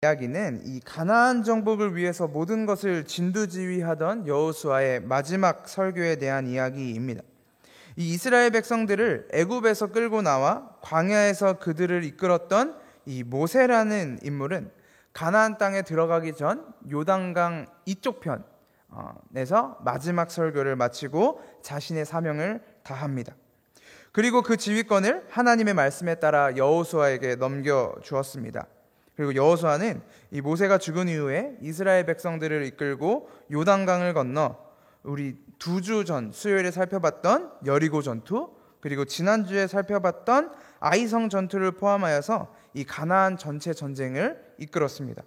이야기는 이 가나안 정복을 위해서 모든 것을 진두지휘하던 여호수아의 마지막 설교에 대한 이야기입니다. 이 이스라엘 백성들을 애굽에서 끌고 나와 광야에서 그들을 이끌었던 이 모세라는 인물은 가나안 땅에 들어가기 전 요단강 이쪽 편에서 마지막 설교를 마치고 자신의 사명을 다합니다. 그리고 그 지휘권을 하나님의 말씀에 따라 여호수아에게 넘겨 주었습니다. 그리고 여호수아는 이 모세가 죽은 이후에 이스라엘 백성들을 이끌고 요단강을 건너 우리 2주 전 수요일에 살펴봤던 여리고 전투, 그리고 지난주에 살펴봤던 아이성 전투를 포함하여서 이 가나안 전체 전쟁을 이끌었습니다.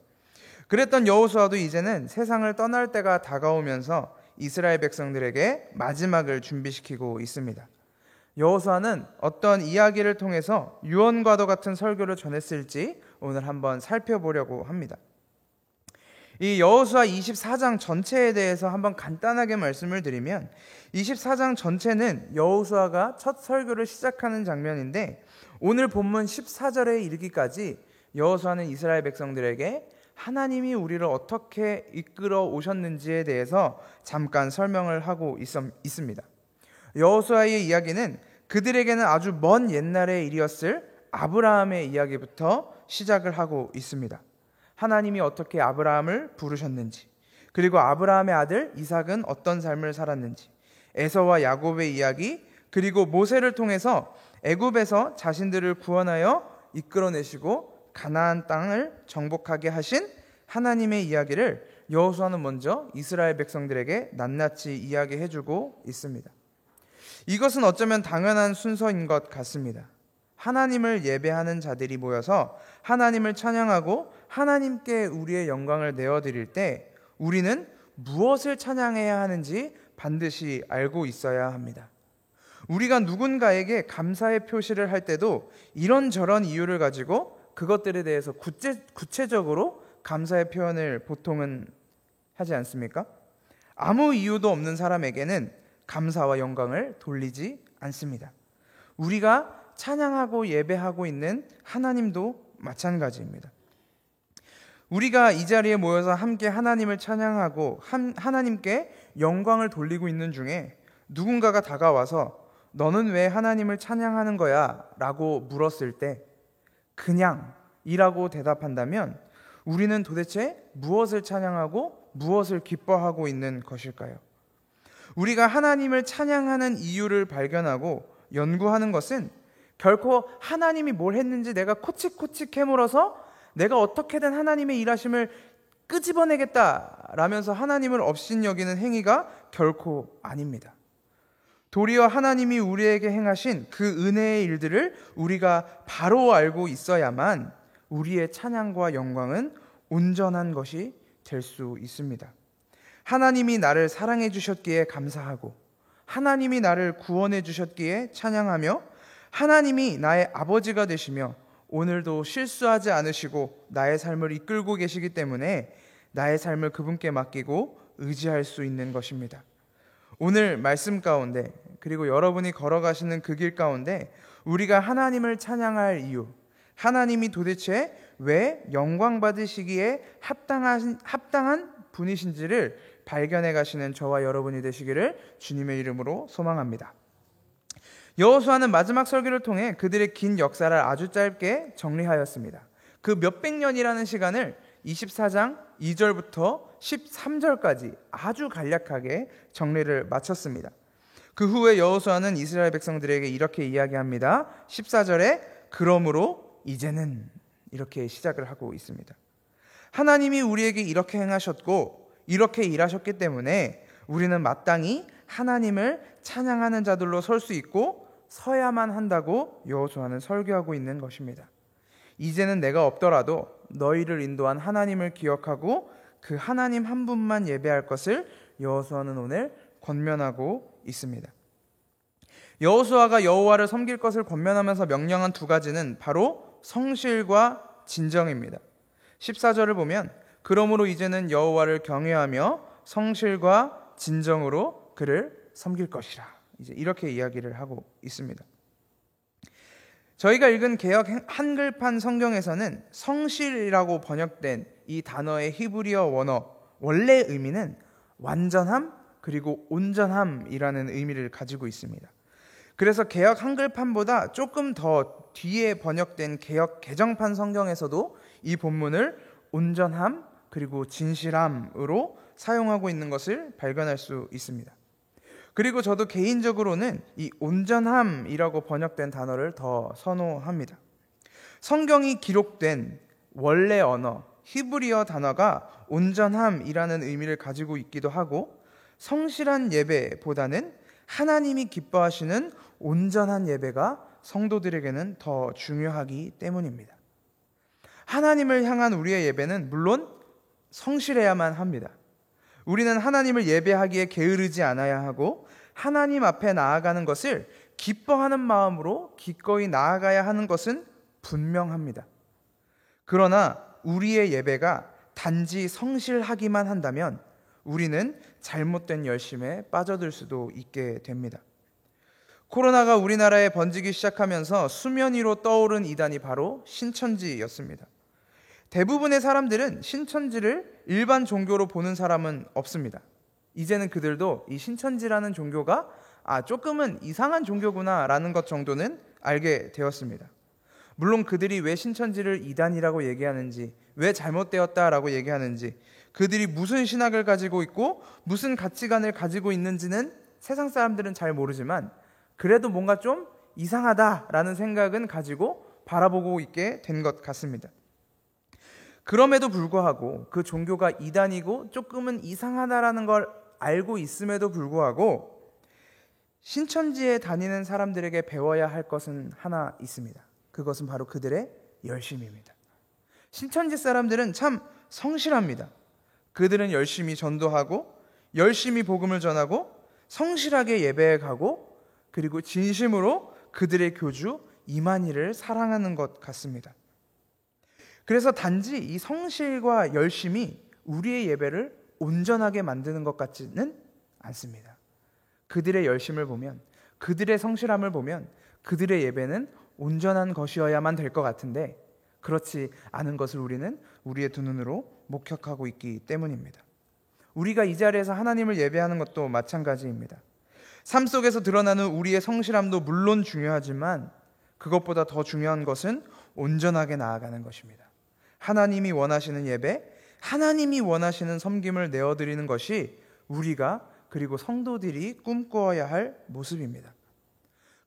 그랬던 여호수아도 이제는 세상을 떠날 때가 다가오면서 이스라엘 백성들에게 마지막을 준비시키고 있습니다. 여호수아는 어떤 이야기를 통해서 유언과도 같은 설교를 전했을지 오늘 한번 살펴보려고 합니다. 이 여호수아 24장 전체에 대해서 한번 간단하게 말씀을 드리면 24장 전체는 여호수아가 첫 설교를 시작하는 장면인데 오늘 본문 14절에 이르기까지 여호수아는 이스라엘 백성들에게 하나님이 우리를 어떻게 이끌어 오셨는지에 대해서 잠깐 설명을 하고 있습니다. 여호수아의 이야기는 그들에게는 아주 먼 옛날의 일이었을 아브라함의 이야기부터 시작을 하고 있습니다. 하나님이 어떻게 아브라함을 부르셨는지, 그리고 아브라함의 아들 이삭은 어떤 삶을 살았는지, 에서와 야곱의 이야기, 그리고 모세를 통해서 애굽에서 자신들을 구원하여 이끌어내시고 가나안 땅을 정복하게 하신 하나님의 이야기를 여호수아는 먼저 이스라엘 백성들에게 낱낱이 이야기해주고 있습니다. 이것은 어쩌면 당연한 순서인 것 같습니다. 하나님을 예배하는 자들이 모여서 하나님을 찬양하고 하나님께 우리의 영광을 내어드릴 때 우리는 무엇을 찬양해야 하는지 반드시 알고 있어야 합니다. 우리가 누군가에게 감사의 표시를 할 때도 이런저런 이유를 가지고 그것들에 대해서 구체적으로 감사의 표현을 보통은 하지 않습니까? 아무 이유도 없는 사람에게는 감사와 영광을 돌리지 않습니다. 우리가 찬양하고 예배하고 있는 하나님도 마찬가지입니다. 우리가 이 자리에 모여서 함께 하나님을 찬양하고 하나님께 영광을 돌리고 있는 중에 누군가가 다가와서 너는 왜 하나님을 찬양하는 거야? 라고 물었을 때 그냥 이라고 대답한다면 우리는 도대체 무엇을 찬양하고 무엇을 기뻐하고 있는 것일까요? 우리가 하나님을 찬양하는 이유를 발견하고 연구하는 것은 결코 하나님이 뭘 했는지 내가 코치코치 캐물어서 내가 어떻게든 하나님의 일하심을 끄집어내겠다라면서 하나님을 업신여기는 행위가 결코 아닙니다. 도리어 하나님이 우리에게 행하신 그 은혜의 일들을 우리가 바로 알고 있어야만 우리의 찬양과 영광은 온전한 것이 될 수 있습니다. 하나님이 나를 사랑해 주셨기에 감사하고 하나님이 나를 구원해 주셨기에 찬양하며 하나님이 나의 아버지가 되시며 오늘도 실수하지 않으시고 나의 삶을 이끌고 계시기 때문에 나의 삶을 그분께 맡기고 의지할 수 있는 것입니다. 오늘 말씀 가운데 그리고 여러분이 걸어가시는 그 길 가운데 우리가 하나님을 찬양할 이유, 하나님이 도대체 왜 영광 받으시기에 합당한 분이신지를 발견해 가시는 저와 여러분이 되시기를 주님의 이름으로 소망합니다. 여호수아는 마지막 설교를 통해 그들의 긴 역사를 아주 짧게 정리하였습니다. 그 몇백 년이라는 시간을 24장 2절부터 13절까지 아주 간략하게 정리를 마쳤습니다. 그 후에 여호수아는 이스라엘 백성들에게 이렇게 이야기합니다. 14절에 그러므로 이제는 이렇게 시작을 하고 있습니다. 하나님이 우리에게 이렇게 행하셨고 이렇게 일하셨기 때문에 우리는 마땅히 하나님을 찬양하는 자들로 설 수 있고 서야만 한다고 여호수아는 설교하고 있는 것입니다. 이제는 내가 없더라도 너희를 인도한 하나님을 기억하고 그 하나님 한 분만 예배할 것을 여호수아는 오늘 권면하고 있습니다. 여호수아가 여호와를 섬길 것을 권면하면서 명령한 두 가지는 바로 성실과 진정입니다. 14절을 보면 그러므로 이제는 여호와를 경외하며 성실과 진정으로 그를 섬길 것이라 이제 이렇게 이야기를 하고 있습니다. 저희가 읽은 개역 한글판 성경에서는 성실이라고 번역된 이 단어의 히브리어 원어 원래 의미는 완전함 그리고 온전함이라는 의미를 가지고 있습니다. 그래서 개역 한글판보다 조금 더 뒤에 번역된 개역 개정판 성경에서도 이 본문을 온전함 그리고 진실함으로 사용하고 있는 것을 발견할 수 있습니다. 그리고 저도 개인적으로는 이 온전함이라고 번역된 단어를 더 선호합니다. 성경이 기록된 원래 언어 히브리어 단어가 온전함이라는 의미를 가지고 있기도 하고 성실한 예배보다는 하나님이 기뻐하시는 온전한 예배가 성도들에게는 더 중요하기 때문입니다. 하나님을 향한 우리의 예배는 물론 성실해야만 합니다. 우리는 하나님을 예배하기에 게으르지 않아야 하고 하나님 앞에 나아가는 것을 기뻐하는 마음으로 기꺼이 나아가야 하는 것은 분명합니다. 그러나 우리의 예배가 단지 성실하기만 한다면 우리는 잘못된 열심에 빠져들 수도 있게 됩니다. 코로나가 우리나라에 번지기 시작하면서 수면 위로 떠오른 이단이 바로 신천지였습니다. 대부분의 사람들은 신천지를 일반 종교로 보는 사람은 없습니다. 이제는 그들도 이 신천지라는 종교가 조금은 이상한 종교구나 라는 것 정도는 알게 되었습니다. 물론 그들이 왜 신천지를 이단이라고 얘기하는지, 왜 잘못되었다라고 얘기하는지, 그들이 무슨 신학을 가지고 있고 무슨 가치관을 가지고 있는지는 세상 사람들은 잘 모르지만 그래도 뭔가 좀 이상하다라는 생각은 가지고 바라보고 있게 된 것 같습니다. 그럼에도 불구하고 그 종교가 이단이고 조금은 이상하다라는 걸 알고 있음에도 불구하고 신천지에 다니는 사람들에게 배워야 할 것은 하나 있습니다. 그것은 바로 그들의 열심입니다. 신천지 사람들은 참 성실합니다. 그들은 열심히 전도하고 열심히 복음을 전하고 성실하게 예배에 가고 그리고 진심으로 그들의 교주 이만희를 사랑하는 것 같습니다. 그래서 단지 이 성실과 열심이 우리의 예배를 온전하게 만드는 것 같지는 않습니다. 그들의 열심을 보면, 그들의 성실함을 보면 그들의 예배는 온전한 것이어야만 될 것 같은데 그렇지 않은 것을 우리는 우리의 두 눈으로 목격하고 있기 때문입니다. 우리가 이 자리에서 하나님을 예배하는 것도 마찬가지입니다. 삶 속에서 드러나는 우리의 성실함도 물론 중요하지만 그것보다 더 중요한 것은 온전하게 나아가는 것입니다. 하나님이 원하시는 예배, 하나님이 원하시는 섬김을 내어드리는 것이 우리가 그리고 성도들이 꿈꿔야 할 모습입니다.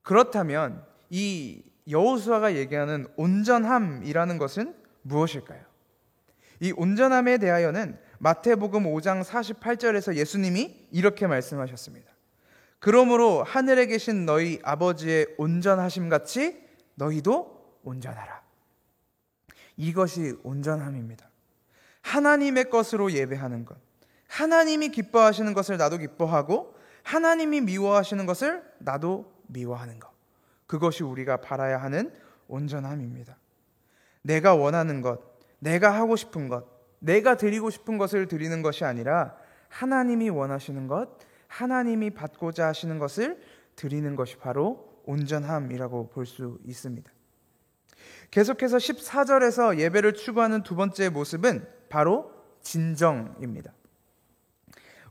그렇다면 이 여호수아가 얘기하는 온전함이라는 것은 무엇일까요? 이 온전함에 대하여는 마태복음 5장 48절에서 예수님이 이렇게 말씀하셨습니다. 그러므로 하늘에 계신 너희 아버지의 온전하심 같이 너희도 온전하라. 이것이 온전함입니다. 하나님의 것으로 예배하는 것, 하나님이 기뻐하시는 것을 나도 기뻐하고 하나님이 미워하시는 것을 나도 미워하는 것, 그것이 우리가 바라야 하는 온전함입니다. 내가 원하는 것, 내가 하고 싶은 것, 내가 드리고 싶은 것을 드리는 것이 아니라 하나님이 원하시는 것, 하나님이 받고자 하시는 것을 드리는 것이 바로 온전함이라고 볼 수 있습니다. 계속해서 14절에서 예배를 추구하는 두 번째 모습은 바로 진정입니다.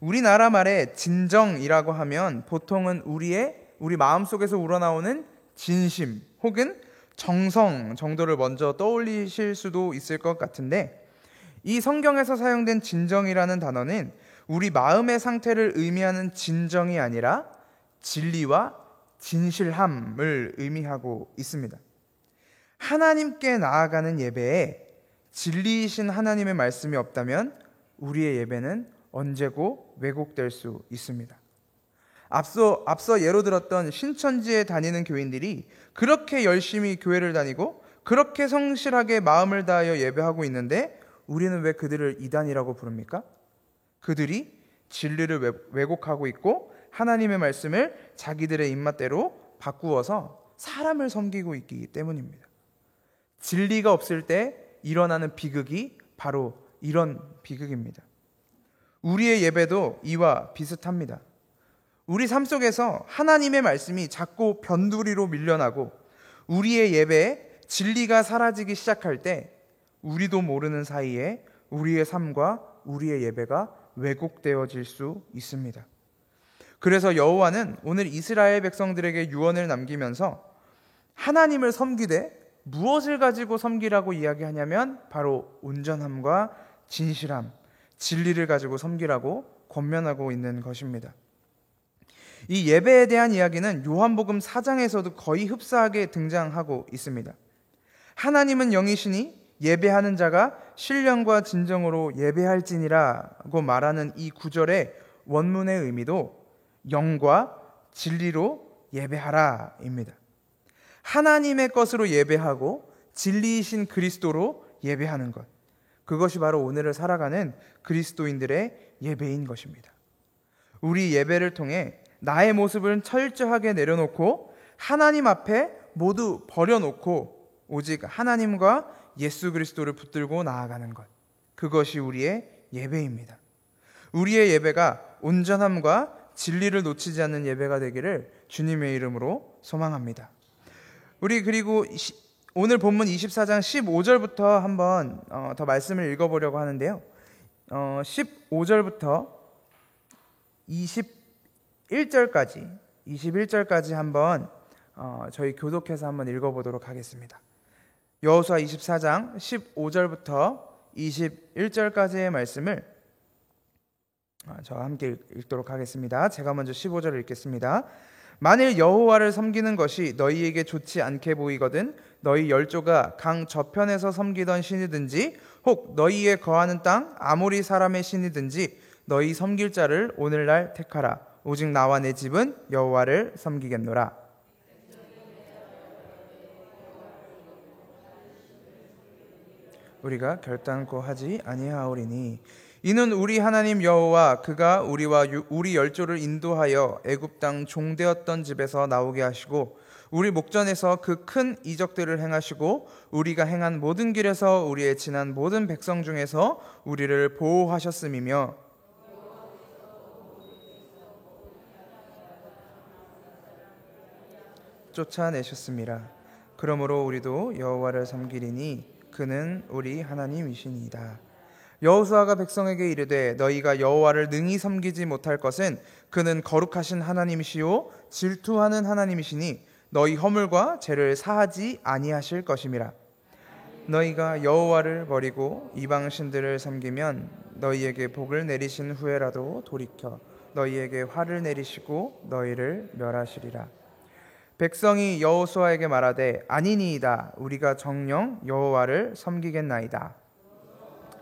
우리나라 말에 진정이라고 하면 보통은 우리 마음속에서 우러나오는 진심 혹은 정성 정도를 먼저 떠올리실 수도 있을 것 같은데 이 성경에서 사용된 진정이라는 단어는 우리 마음의 상태를 의미하는 진정이 아니라 진리와 진실함을 의미하고 있습니다. 하나님께 나아가는 예배에 진리이신 하나님의 말씀이 없다면 우리의 예배는 언제고 왜곡될 수 있습니다. 앞서 예로 들었던 신천지에 다니는 교인들이 그렇게 열심히 교회를 다니고 그렇게 성실하게 마음을 다하여 예배하고 있는데 우리는 왜 그들을 이단이라고 부릅니까? 그들이 진리를 왜곡하고 있고 하나님의 말씀을 자기들의 입맛대로 바꾸어서 사람을 섬기고 있기 때문입니다. 진리가 없을 때 일어나는 비극이 바로 이런 비극입니다. 우리의 예배도 이와 비슷합니다. 우리 삶 속에서 하나님의 말씀이 자꾸 변두리로 밀려나고 우리의 예배에 진리가 사라지기 시작할 때 우리도 모르는 사이에 우리의 삶과 우리의 예배가 왜곡되어질 수 있습니다. 그래서 여호와는 오늘 이스라엘 백성들에게 유언을 남기면서 하나님을 섬기되 무엇을 가지고 섬기라고 이야기하냐면 바로 온전함과 진실함, 진리를 가지고 섬기라고 권면하고 있는 것입니다. 이 예배에 대한 이야기는 요한복음 4장에서도 거의 흡사하게 등장하고 있습니다. 하나님은 영이시니 예배하는 자가 신령과 진정으로 예배할지니라고 말하는 이 구절의 원문의 의미도 영과 진리로 예배하라입니다. 하나님의 것으로 예배하고 진리이신 그리스도로 예배하는 것, 그것이 바로 오늘을 살아가는 그리스도인들의 예배인 것입니다. 우리 예배를 통해 나의 모습을 철저하게 내려놓고 하나님 앞에 모두 버려놓고 오직 하나님과 예수 그리스도를 붙들고 나아가는 것, 그것이 우리의 예배입니다. 우리의 예배가 온전함과 진리를 놓치지 않는 예배가 되기를 주님의 이름으로 소망합니다. 우리 그리고 오늘 본문 24장 15절부터 한번 더 말씀을 읽어보려고 하는데요. 15절부터 21절까지 한번 저희 교독해서 한번 읽어보도록 하겠습니다. 여호수아 24장 15절부터 21절까지의 말씀을 저와 함께 읽도록 하겠습니다. 제가 먼저 15절을 읽겠습니다. 만일 여호와를 섬기는 것이 너희에게 좋지 않게 보이거든 너희 열조가 강 저편에서 섬기던 신이든지 혹 너희의 거하는 땅 아모리 사람의 신이든지 너희 섬길 자를 오늘날 택하라. 오직 나와 내 집은 여호와를 섬기겠노라. 우리가 결단코 하지 아니하오리니 이는 우리 하나님 여호와 그가 우리와 우리 열조를 인도하여 애굽 땅 종되었던 집에서 나오게 하시고 우리 목전에서 그 큰 이적들을 행하시고 우리가 행한 모든 길에서 우리의 지난 모든 백성 중에서 우리를 보호하셨음이며 쫓아내셨음이라. 그러므로 우리도 여호와를 섬기리니 그는 우리 하나님이시니이다. 여호수아가 백성에게 이르되 너희가 여호와를 능히 섬기지 못할 것은 그는 거룩하신 하나님이시요 질투하는 하나님이시니 너희 허물과 죄를 사하지 아니하실 것임이라. 너희가 여호와를 버리고 이방 신들을 섬기면 너희에게 복을 내리신 후에라도 돌이켜 너희에게 화를 내리시고 너희를 멸하시리라. 백성이 여호수아에게 말하되 아니니이다. 우리가 정녕 여호와를 섬기겠나이다.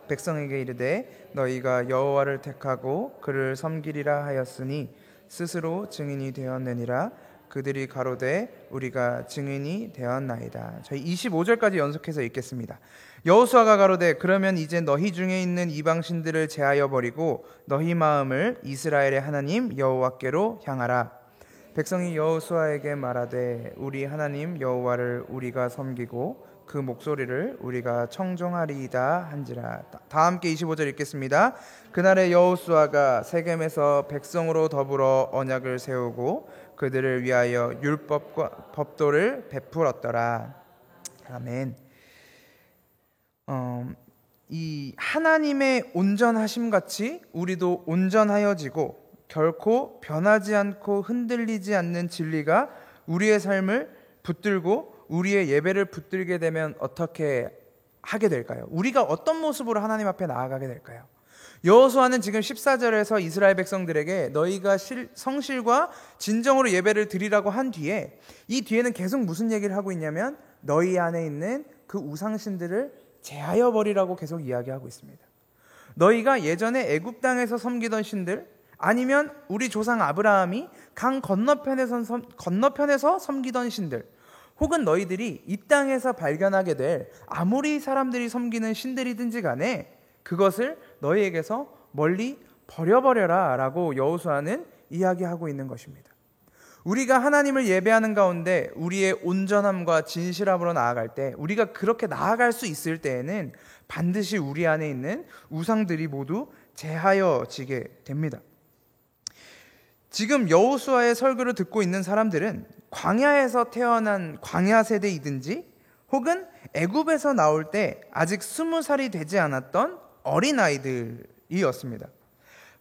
백성에게 이르되 너희가 여호와를 택하고 그를 섬기리라 하였으니 스스로 증인이 되었느니라. 그들이 가로되 우리가 증인이 되었나이다. 저희 25절까지 연속해서 읽겠습니다. 여호수아가 가로되 그러면 이제 너희 중에 있는 이방신들을 제하여 버리고 너희 마음을 이스라엘의 하나님 여호와께로 향하라. 백성이 여호수아에게 말하되 우리 하나님 여호와를 우리가 섬기고 그 목소리를 우리가 청종하리이다 한지라. 다 함께 25절 읽겠습니다. 그날에 여호수아가 세겜에서 백성으로 더불어 언약을 세우고 그들을 위하여 율법과 법도를 베풀었더라. 아멘. 이 하나님의 온전하심 같이 우리도 온전하여지고 결코 변하지 않고 흔들리지 않는 진리가 우리의 삶을 붙들고 우리의 예배를 붙들게 되면 어떻게 하게 될까요? 우리가 어떤 모습으로 하나님 앞에 나아가게 될까요? 여호수아는 지금 14절에서 이스라엘 백성들에게 너희가 성실과 진정으로 예배를 드리라고 한 뒤에 이 뒤에는 계속 무슨 얘기를 하고 있냐면 너희 안에 있는 그 우상신들을 제하여 버리라고 계속 이야기하고 있습니다. 너희가 예전에 애굽 땅에서 섬기던 신들 아니면 우리 조상 아브라함이 강 건너편에서 섬기던 신들 혹은 너희들이 이 땅에서 발견하게 될 아무리 사람들이 섬기는 신들이든지 간에 그것을 너희에게서 멀리 버려버려라 라고 여호수아는 이야기하고 있는 것입니다. 우리가 하나님을 예배하는 가운데 우리의 온전함과 진실함으로 나아갈 때 우리가 그렇게 나아갈 수 있을 때에는 반드시 우리 안에 있는 우상들이 모두 제하여지게 됩니다. 지금 여호수아의 설교를 듣고 있는 사람들은 광야에서 태어난 광야 세대이든지 혹은 애굽에서 나올 때 아직 20살이 되지 않았던 어린아이들이었습니다.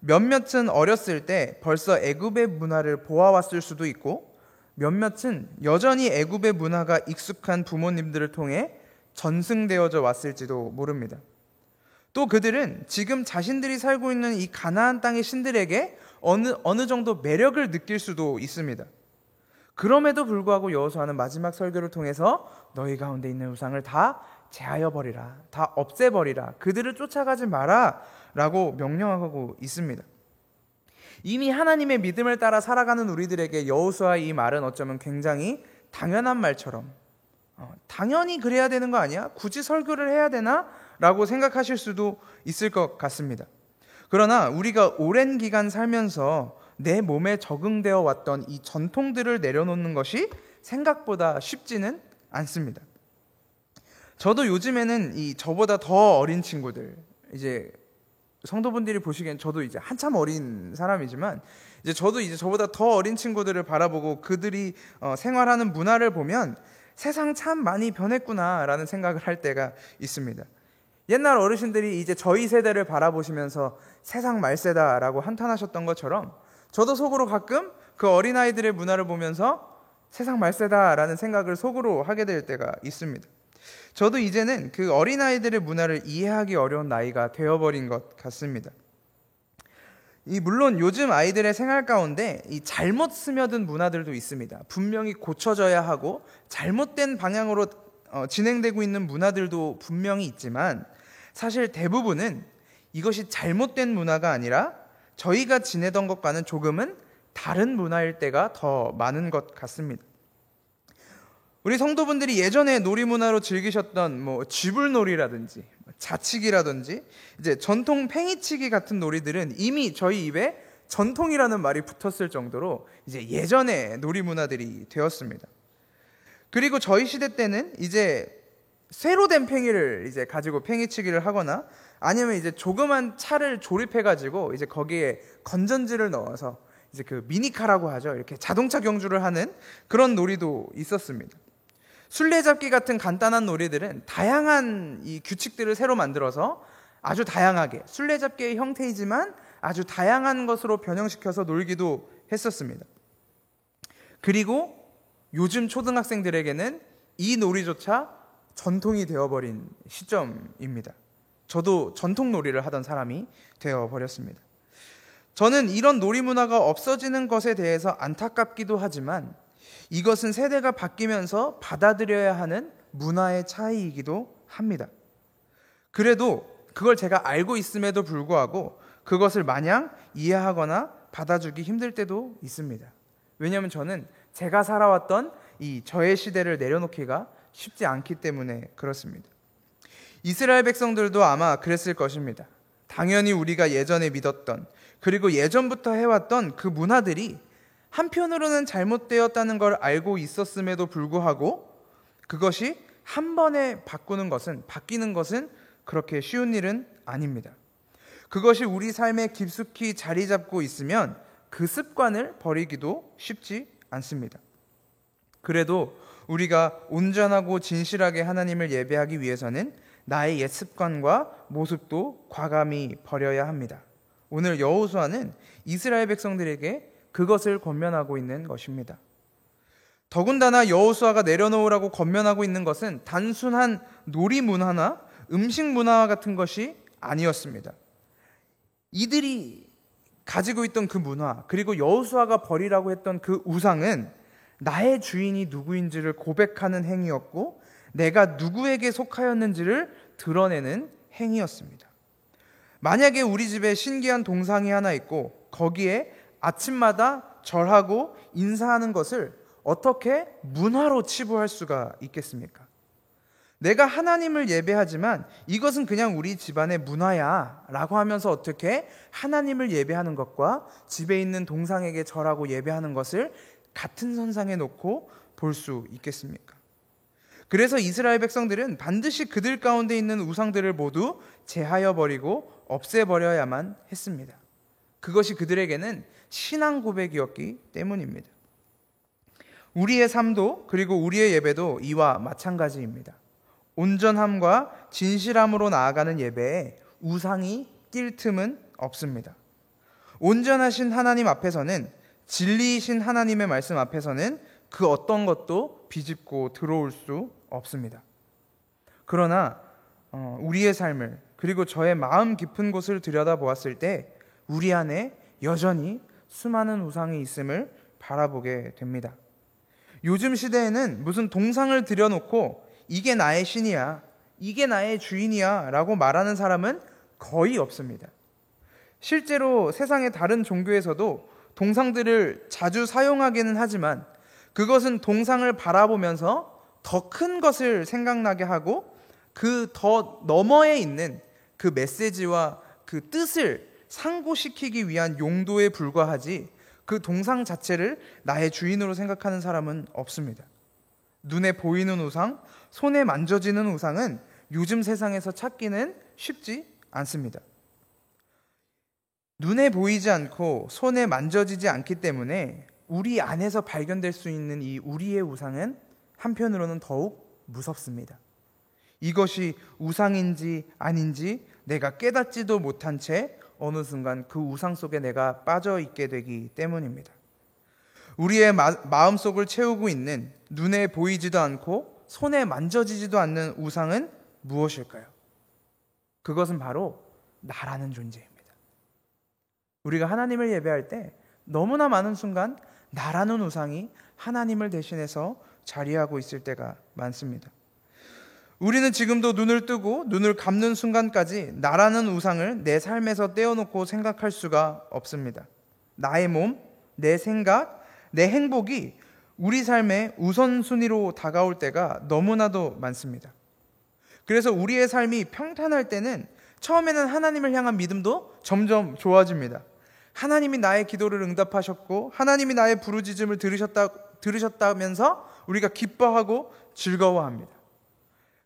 몇몇은 어렸을 때 벌써 애굽의 문화를 보아왔을 수도 있고, 몇몇은 여전히 애굽의 문화가 익숙한 부모님들을 통해 전승되어져 왔을지도 모릅니다. 또 그들은 지금 자신들이 살고 있는 이 가나안 땅의 신들에게 어느 정도 매력을 느낄 수도 있습니다. 그럼에도 불구하고 여호수아는 마지막 설교를 통해서 너희 가운데 있는 우상을 다 제하여 버리라, 다 없애버리라, 그들을 쫓아가지 마라 라고 명령하고 있습니다. 이미 하나님의 믿음을 따라 살아가는 우리들에게 여호수아의 이 말은 어쩌면 굉장히 당연한 말처럼, 당연히 그래야 되는 거 아니야? 굳이 설교를 해야 되나? 라고 생각하실 수도 있을 것 같습니다. 그러나 우리가 오랜 기간 살면서 내 몸에 적응되어 왔던 이 전통들을 내려놓는 것이 생각보다 쉽지는 않습니다. 저도 요즘에는 저보다 더 어린 친구들, 이제 성도분들이 보시기엔 저도 이제 한참 어린 사람이지만, 저도 저보다 더 어린 친구들을 바라보고 그들이 생활하는 문화를 보면 세상 참 많이 변했구나라는 생각을 할 때가 있습니다. 옛날 어르신들이 이제 저희 세대를 바라보시면서 세상 말세다라고 한탄하셨던 것처럼, 저도 속으로 가끔 그 어린아이들의 문화를 보면서 세상 말세다라는 생각을 속으로 하게 될 때가 있습니다. 저도 이제는 그 어린아이들의 문화를 이해하기 어려운 나이가 되어버린 것 같습니다. 물론 요즘 아이들의 생활 가운데 이 잘못 스며든 문화들도 있습니다. 분명히 고쳐져야 하고 잘못된 방향으로 진행되고 있는 문화들도 분명히 있지만, 사실 대부분은 이것이 잘못된 문화가 아니라 저희가 지내던 것과는 조금은 다른 문화일 때가 더 많은 것 같습니다. 우리 성도분들이 예전에 놀이문화로 즐기셨던 쥐불놀이라든지 자치기라든지 이제 전통 팽이치기 같은 놀이들은 이미 저희 입에 전통이라는 말이 붙었을 정도로 이제 예전의 놀이문화들이 되었습니다. 그리고 저희 시대 때는 이제 쇠로 된 팽이를 이제 가지고 팽이치기를 하거나, 아니면 이제 조그만 차를 조립해가지고 이제 거기에 건전지를 넣어서 이제 그 미니카라고 하죠. 이렇게 자동차 경주를 하는 그런 놀이도 있었습니다. 술래잡기 같은 간단한 놀이들은 다양한 이 규칙들을 새로 만들어서 아주 다양하게, 술래잡기의 형태이지만 아주 다양한 것으로 변형시켜서 놀기도 했었습니다. 그리고 요즘 초등학생들에게는 이 놀이조차 전통이 되어버린 시점입니다. 저도 전통놀이를 하던 사람이 되어버렸습니다. 저는 이런 놀이문화가 없어지는 것에 대해서 안타깝기도 하지만, 이것은 세대가 바뀌면서 받아들여야 하는 문화의 차이이기도 합니다. 그래도 그걸 제가 알고 있음에도 불구하고 그것을 마냥 이해하거나 받아주기 힘들 때도 있습니다. 왜냐하면 저는 제가 살아왔던 이 저의 시대를 내려놓기가 쉽지 않기 때문에 그렇습니다. 이스라엘 백성들도 아마 그랬을 것입니다. 당연히 우리가 예전에 믿었던, 그리고 예전부터 해왔던 그 문화들이 한편으로는 잘못되었다는 걸 알고 있었음에도 불구하고 그것이 한 번에 바뀌는 것은 그렇게 쉬운 일은 아닙니다. 그것이 우리 삶에 깊숙이 자리 잡고 있으면 그 습관을 버리기도 쉽지 않습니다. 그래도 우리가 온전하고 진실하게 하나님을 예배하기 위해서는 나의 옛 습관과 모습도 과감히 버려야 합니다. 오늘 여호수아는 이스라엘 백성들에게 그것을 권면하고 있는 것입니다. 더군다나 여호수아가 내려놓으라고 권면하고 있는 것은 단순한 놀이 문화나 음식 문화 같은 것이 아니었습니다. 이들이 가지고 있던 그 문화, 그리고 여호수아가 버리라고 했던 그 우상은 나의 주인이 누구인지를 고백하는 행위였고, 내가 누구에게 속하였는지를 드러내는 행위였습니다. 만약에 우리 집에 신기한 동상이 하나 있고 거기에 아침마다 절하고 인사하는 것을 어떻게 문화로 치부할 수가 있겠습니까? 내가 하나님을 예배하지만 이것은 그냥 우리 집안의 문화야 라고 하면서 어떻게 하나님을 예배하는 것과 집에 있는 동상에게 절하고 예배하는 것을 같은 선상에 놓고 볼 수 있겠습니까? 그래서 이스라엘 백성들은 반드시 그들 가운데 있는 우상들을 모두 제하여 버리고 없애버려야만 했습니다. 그것이 그들에게는 신앙 고백이었기 때문입니다. 우리의 삶도 그리고 우리의 예배도 이와 마찬가지입니다. 온전함과 진실함으로 나아가는 예배에 우상이 낄 틈은 없습니다. 온전하신 하나님 앞에서는, 진리이신 하나님의 말씀 앞에서는 그 어떤 것도 비집고 들어올 수 없습니다. 그러나 우리의 삶을, 그리고 저의 마음 깊은 곳을 들여다보았을 때 우리 안에 여전히 수많은 우상이 있음을 바라보게 됩니다. 요즘 시대에는 무슨 동상을 들여놓고 이게 나의 신이야, 이게 나의 주인이야 라고 말하는 사람은 거의 없습니다. 실제로 세상의 다른 종교에서도 동상들을 자주 사용하기는 하지만 그것은 동상을 바라보면서 더 큰 것을 생각나게 하고 그 더 너머에 있는 그 메시지와 그 뜻을 상고시키기 위한 용도에 불과하지 그 동상 자체를 나의 주인으로 생각하는 사람은 없습니다. 눈에 보이는 우상, 손에 만져지는 우상은 요즘 세상에서 찾기는 쉽지 않습니다. 눈에 보이지 않고 손에 만져지지 않기 때문에 우리 안에서 발견될 수 있는 이 우리의 우상은 한편으로는 더욱 무섭습니다. 이것이 우상인지 아닌지 내가 깨닫지도 못한 채 어느 순간 그 우상 속에 내가 빠져 있게 되기 때문입니다. 우리의 마음속을 채우고 있는 눈에 보이지도 않고 손에 만져지지도 않는 우상은 무엇일까요? 그것은 바로 나라는 존재입니다. 우리가 하나님을 예배할 때 너무나 많은 순간 나라는 우상이 하나님을 대신해서 자리하고 있을 때가 많습니다. 우리는 지금도 눈을 뜨고 눈을 감는 순간까지 나라는 우상을 내 삶에서 떼어놓고 생각할 수가 없습니다. 나의 몸, 내 생각, 내 행복이 우리 삶의 우선순위로 다가올 때가 너무나도 많습니다. 그래서 우리의 삶이 평탄할 때는 처음에는 하나님을 향한 믿음도 점점 좋아집니다. 하나님이 나의 기도를 응답하셨고 하나님이 나의 부르짖음을 들으셨다면서 우리가 기뻐하고 즐거워합니다.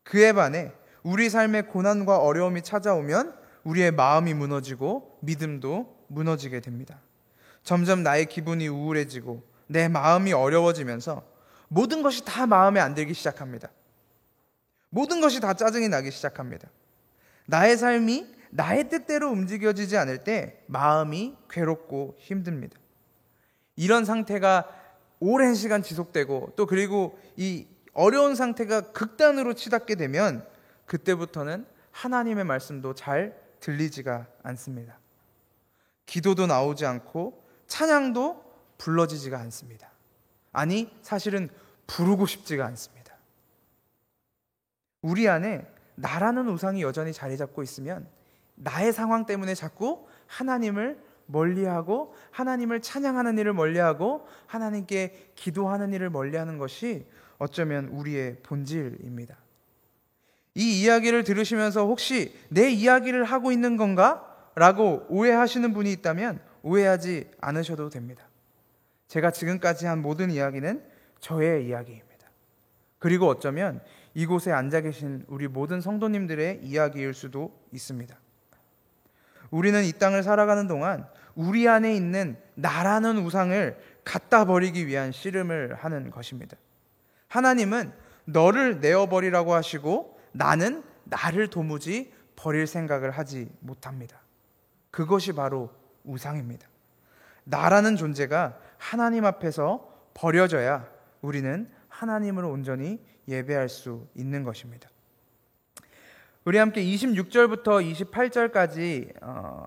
그에 반해 우리 삶에 고난과 어려움이 찾아오면 우리의 마음이 무너지고 믿음도 무너지게 됩니다. 점점 나의 기분이 우울해지고 내 마음이 어려워지면서 모든 것이 다 마음에 안 들기 시작합니다. 모든 것이 다 짜증이 나기 시작합니다. 나의 삶이 나의 뜻대로 움직여지지 않을 때 마음이 괴롭고 힘듭니다. 이런 상태가 오랜 시간 지속되고 또 그리고 이 어려운 상태가 극단으로 치닫게 되면 그때부터는 하나님의 말씀도 잘 들리지가 않습니다. 기도도 나오지 않고 찬양도 불러지지가 않습니다. 아니, 사실은 부르고 싶지가 않습니다. 우리 안에 나라는 우상이 여전히 자리 잡고 있으면 나의 상황 때문에 자꾸 하나님을 멀리하고 하나님을 찬양하는 일을 멀리하고 하나님께 기도하는 일을 멀리하는 것이 어쩌면 우리의 본질입니다. 이 이야기를 들으시면서 혹시 내 이야기를 하고 있는 건가? 라고 오해하시는 분이 있다면 오해하지 않으셔도 됩니다. 제가 지금까지 한 모든 이야기는 저의 이야기입니다. 그리고 어쩌면 이곳에 앉아 계신 우리 모든 성도님들의 이야기일 수도 있습니다. 우리는 이 땅을 살아가는 동안 우리 안에 있는 나라는 우상을 갖다 버리기 위한 씨름을 하는 것입니다. 하나님은 너를 내어버리라고 하시고 나는 나를 도무지 버릴 생각을 하지 못합니다. 그것이 바로 우상입니다. 나라는 존재가 하나님 앞에서 버려져야 우리는 하나님을 온전히 예배할 수 있는 것입니다. 우리 함께 26절부터 28절까지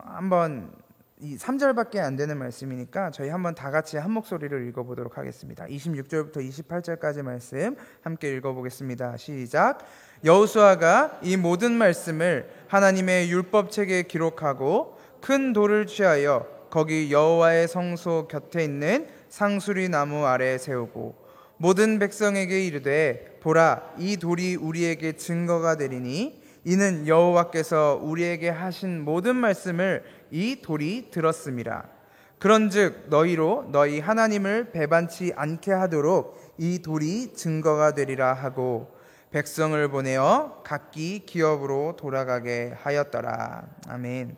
한번 이 3절밖에 안 되는 말씀이니까 저희 한번 다 같이 한 목소리를 읽어보도록 하겠습니다. 26절부터 28절까지 말씀 함께 읽어보겠습니다. 시작. 여호수아가 이 모든 말씀을 하나님의 율법책에 기록하고 큰 돌을 취하여 거기 여호와의 성소 곁에 있는 상수리 나무 아래에 세우고 모든 백성에게 이르되 보라 이 돌이 우리에게 증거가 되리니 이는 여호와께서 우리에게 하신 모든 말씀을 이 돌이 들었음이라. 그런즉 너희로 너희 하나님을 배반치 않게 하도록 이 돌이 증거가 되리라 하고 백성을 보내어 각기 기업으로 돌아가게 하였더라. 아멘.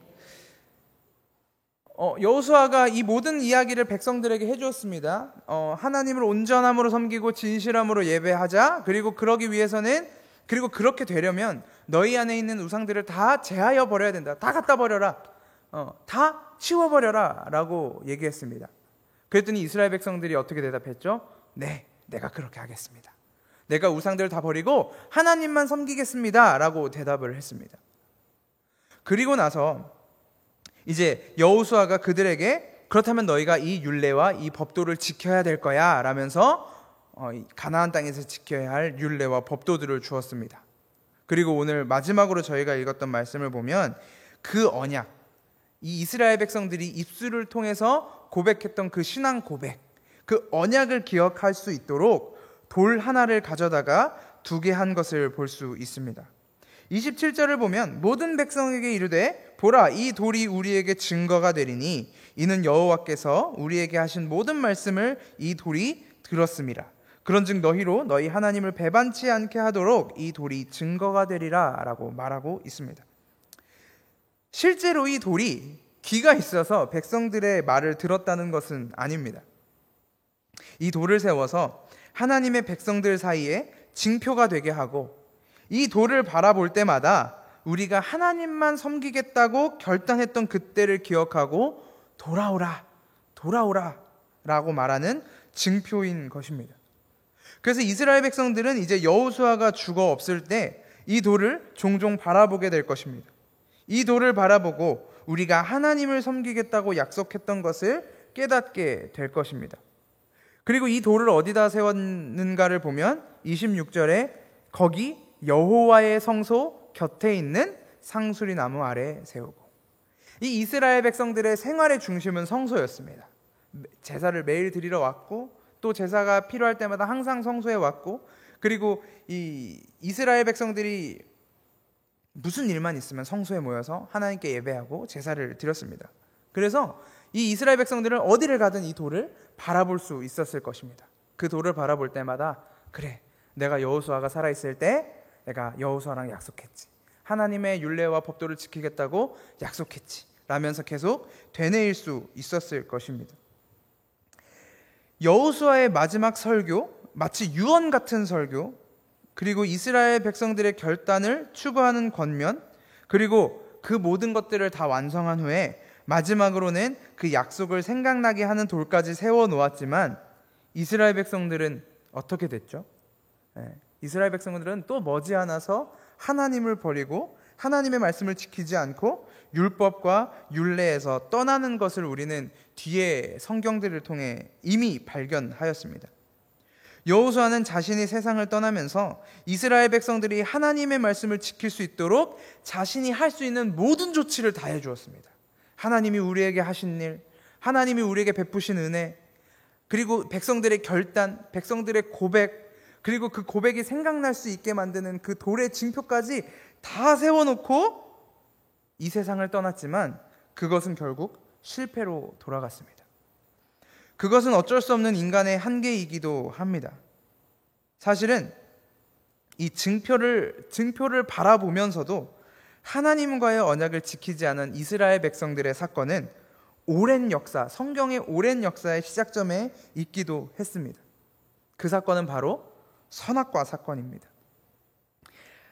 여호수아가 이 모든 이야기를 백성들에게 해주었습니다. 하나님을 온전함으로 섬기고 진실함으로 예배하자. 그리고 그렇게 되려면 너희 안에 있는 우상들을 다 제하여 버려야 된다. 다 갖다 버려라. 다 치워버려라 라고 얘기했습니다. 그랬더니 이스라엘 백성들이 어떻게 대답했죠? 네, 내가 그렇게 하겠습니다. 내가 우상들을 다 버리고 하나님만 섬기겠습니다 라고 대답을 했습니다. 그리고 나서 이제 여호수아가 그들에게 그렇다면 너희가 이 율례와 이 법도를 지켜야 될 거야 라면서 가나안 땅에서 지켜야 할 율례와 법도들을 주었습니다. 그리고 오늘 마지막으로 저희가 읽었던 말씀을 보면 그 언약, 이 이스라엘 백성들이 입술을 통해서 고백했던 그 신앙 고백, 그 언약을 기억할 수 있도록 돌 하나를 가져다가 두게 한 것을 볼 수 있습니다. 27절을 보면 모든 백성에게 이르되 보라 이 돌이 우리에게 증거가 되리니 이는 여호와께서 우리에게 하신 모든 말씀을 이 돌이 들었음이라. 그런즉 너희로 너희 하나님을 배반치 않게 하도록 이 돌이 증거가 되리라 라고 말하고 있습니다. 실제로 이 돌이 귀가 있어서 백성들의 말을 들었다는 것은 아닙니다. 이 돌을 세워서 하나님의 백성들 사이에 징표가 되게 하고 이 돌을 바라볼 때마다 우리가 하나님만 섬기겠다고 결단했던 그때를 기억하고 돌아오라, 돌아오라 라고 말하는 징표인 것입니다. 그래서 이스라엘 백성들은 이제 여호수아가 죽어 없을 때 이 돌을 종종 바라보게 될 것입니다. 이 돌을 바라보고 우리가 하나님을 섬기겠다고 약속했던 것을 깨닫게 될 것입니다. 그리고 이 돌을 어디다 세웠는가를 보면 26절에 거기 여호와의 성소 곁에 있는 상수리 나무 아래 세우고, 이 이스라엘 백성들의 생활의 중심은 성소였습니다. 제사를 매일 드리러 왔고 또 제사가 필요할 때마다 항상 성소에 왔고, 그리고 이 이스라엘 백성들이 무슨 일만 있으면 성소에 모여서 하나님께 예배하고 제사를 드렸습니다. 그래서 이 이스라엘 백성들은 어디를 가든 이 돌을 바라볼 수 있었을 것입니다. 그 돌을 바라볼 때마다 그래, 내가 여호수아가 살아있을 때 내가 여호수아랑 약속했지, 하나님의 율례와 법도를 지키겠다고 약속했지 라면서 계속 되뇌일 수 있었을 것입니다. 여호수아의 마지막 설교, 마치 유언 같은 설교, 그리고 이스라엘 백성들의 결단을 추구하는 권면, 그리고 그 모든 것들을 다 완성한 후에 마지막으로는 그 약속을 생각나게 하는 돌까지 세워놓았지만 이스라엘 백성들은 어떻게 됐죠? 이스라엘 백성들은 또 머지않아서 하나님을 버리고 하나님의 말씀을 지키지 않고 율법과 율례에서 떠나는 것을 우리는 뒤에 성경들을 통해 이미 발견하였습니다. 여호수아는 자신이 세상을 떠나면서 이스라엘 백성들이 하나님의 말씀을 지킬 수 있도록 자신이 할 수 있는 모든 조치를 다 해주었습니다. 하나님이 우리에게 하신 일, 하나님이 우리에게 베푸신 은혜, 그리고 백성들의 결단, 백성들의 고백, 그리고 그 고백이 생각날 수 있게 만드는 그 돌의 징표까지 다 세워놓고 이 세상을 떠났지만 그것은 결국 실패로 돌아갔습니다. 그것은 어쩔 수 없는 인간의 한계이기도 합니다. 사실은 이 증표를 바라보면서도 하나님과의 언약을 지키지 않은 이스라엘 백성들의 사건은 오랜 역사, 성경의 오랜 역사의 시작점에 있기도 했습니다. 그 사건은 바로 선악과 사건입니다.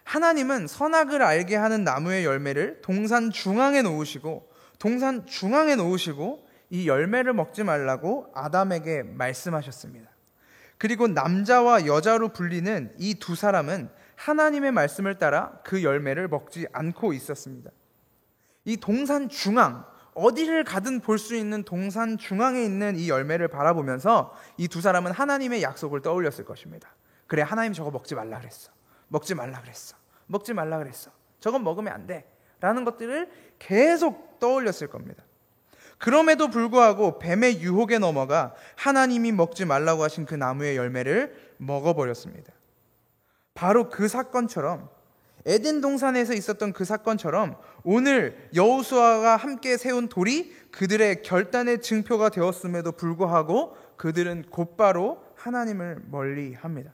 하나님은 선악을 알게 하는 나무의 열매를 동산 중앙에 놓으시고 이 열매를 먹지 말라고 아담에게 말씀하셨습니다. 그리고 남자와 여자로 불리는 이 두 사람은 하나님의 말씀을 따라 그 열매를 먹지 않고 있었습니다. 이 동산 중앙, 어디를 가든 볼 수 있는 동산 중앙에 있는 이 열매를 바라보면서 이 두 사람은 하나님의 약속을 떠올렸을 것입니다. 그래, 하나님 저거 먹지 말라 그랬어. 먹지 말라 그랬어. 먹지 말라 그랬어. 저건 먹으면 안 돼. 라는 것들을 계속 떠올렸을 겁니다. 그럼에도 불구하고 뱀의 유혹에 넘어가 하나님이 먹지 말라고 하신 그 나무의 열매를 먹어버렸습니다. 바로 그 사건처럼, 에덴 동산에서 있었던 그 사건처럼 오늘 여호수아가 함께 세운 돌이 그들의 결단의 증표가 되었음에도 불구하고 그들은 곧바로 하나님을 멀리합니다.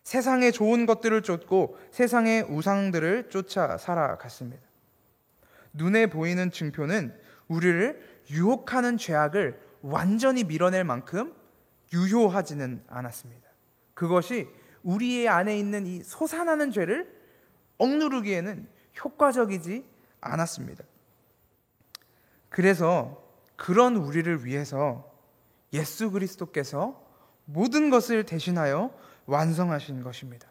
세상의 좋은 것들을 쫓고 세상의 우상들을 쫓아 살아갔습니다. 눈에 보이는 증표는 우리를 유혹하는 죄악을 완전히 밀어낼 만큼 유효하지는 않았습니다. 그것이 우리의 안에 있는 이 솟아나는 죄를 억누르기에는 효과적이지 않았습니다. 그래서 그런 우리를 위해서 예수 그리스도께서 모든 것을 대신하여 완성하신 것입니다.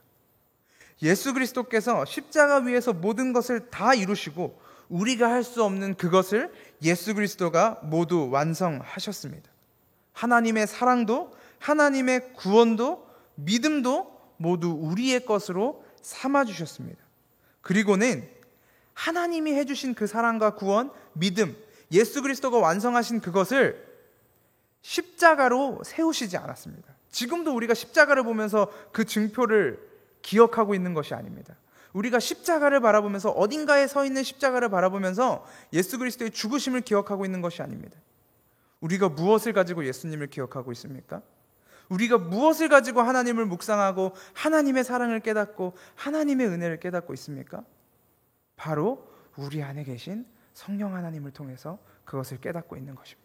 예수 그리스도께서 십자가 위에서 모든 것을 다 이루시고 우리가 할 수 없는 그것을 예수 그리스도가 모두 완성하셨습니다. 하나님의 사랑도, 하나님의 구원도, 믿음도 모두 우리의 것으로 삼아주셨습니다. 그리고는 하나님이 해주신 그 사랑과 구원, 믿음, 예수 그리스도가 완성하신 그것을 십자가로 세우시지 않았습니다. 지금도 우리가 십자가를 보면서 그 증표를 기억하고 있는 것이 아닙니다. 우리가 십자가를 바라보면서, 어딘가에 서 있는 십자가를 바라보면서 예수 그리스도의 죽으심을 기억하고 있는 것이 아닙니다. 우리가 무엇을 가지고 예수님을 기억하고 있습니까? 우리가 무엇을 가지고 하나님을 묵상하고 하나님의 사랑을 깨닫고 하나님의 은혜를 깨닫고 있습니까? 바로 우리 안에 계신 성령 하나님을 통해서 그것을 깨닫고 있는 것입니다.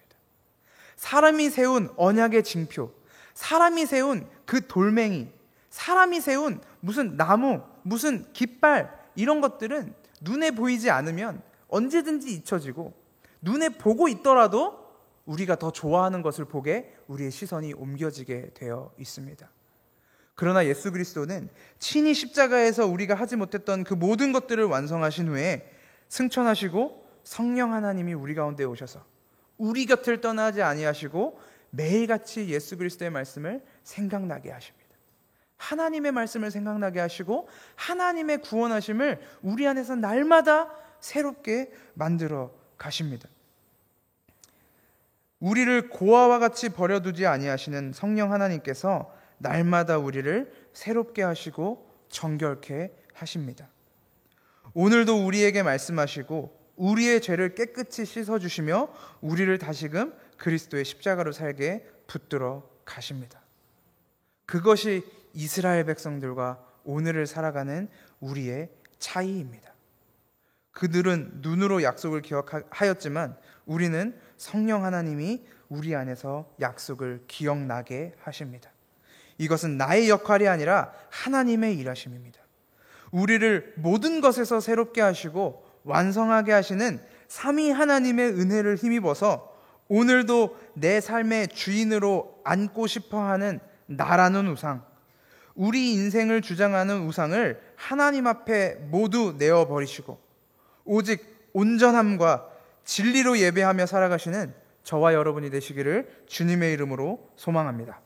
사람이 세운 언약의 징표, 사람이 세운 그 돌멩이, 사람이 세운 무슨 나무, 무슨 깃발, 이런 것들은 눈에 보이지 않으면 언제든지 잊혀지고, 눈에 보고 있더라도 우리가 더 좋아하는 것을 보게 우리의 시선이 옮겨지게 되어 있습니다. 그러나 예수 그리스도는 친히 십자가에서 우리가 하지 못했던 그 모든 것들을 완성하신 후에 승천하시고 성령 하나님이 우리 가운데 오셔서 우리 곁을 떠나지 아니하시고 매일같이 예수 그리스도의 말씀을 생각나게 하십니다. 하나님의 말씀을 생각나게 하시고 하나님의 구원하심을 우리 안에서 날마다 새롭게 만들어 가십니다. 우리를 고아와 같이 버려두지 아니하시는 성령 하나님께서 날마다 우리를 새롭게 하시고 정결케 하십니다. 오늘도 우리에게 말씀하시고 우리의 죄를 깨끗이 씻어주시며 우리를 다시금 그리스도의 십자가로 살게 붙들어 가십니다. 그것이 이스라엘 백성들과 오늘을 살아가는 우리의 차이입니다. 그들은 눈으로 약속을 기억하였지만 우리는 성령 하나님이 우리 안에서 약속을 기억나게 하십니다. 이것은 나의 역할이 아니라 하나님의 일하심입니다. 우리를 모든 것에서 새롭게 하시고 완성하게 하시는 삼위 하나님의 은혜를 힘입어서 오늘도 내 삶의 주인으로 앉고 싶어하는 나라는 우상, 우리 인생을 주장하는 우상을 하나님 앞에 모두 내어버리시고 오직 온전함과 진리로 예배하며 살아가시는 저와 여러분이 되시기를 주님의 이름으로 소망합니다.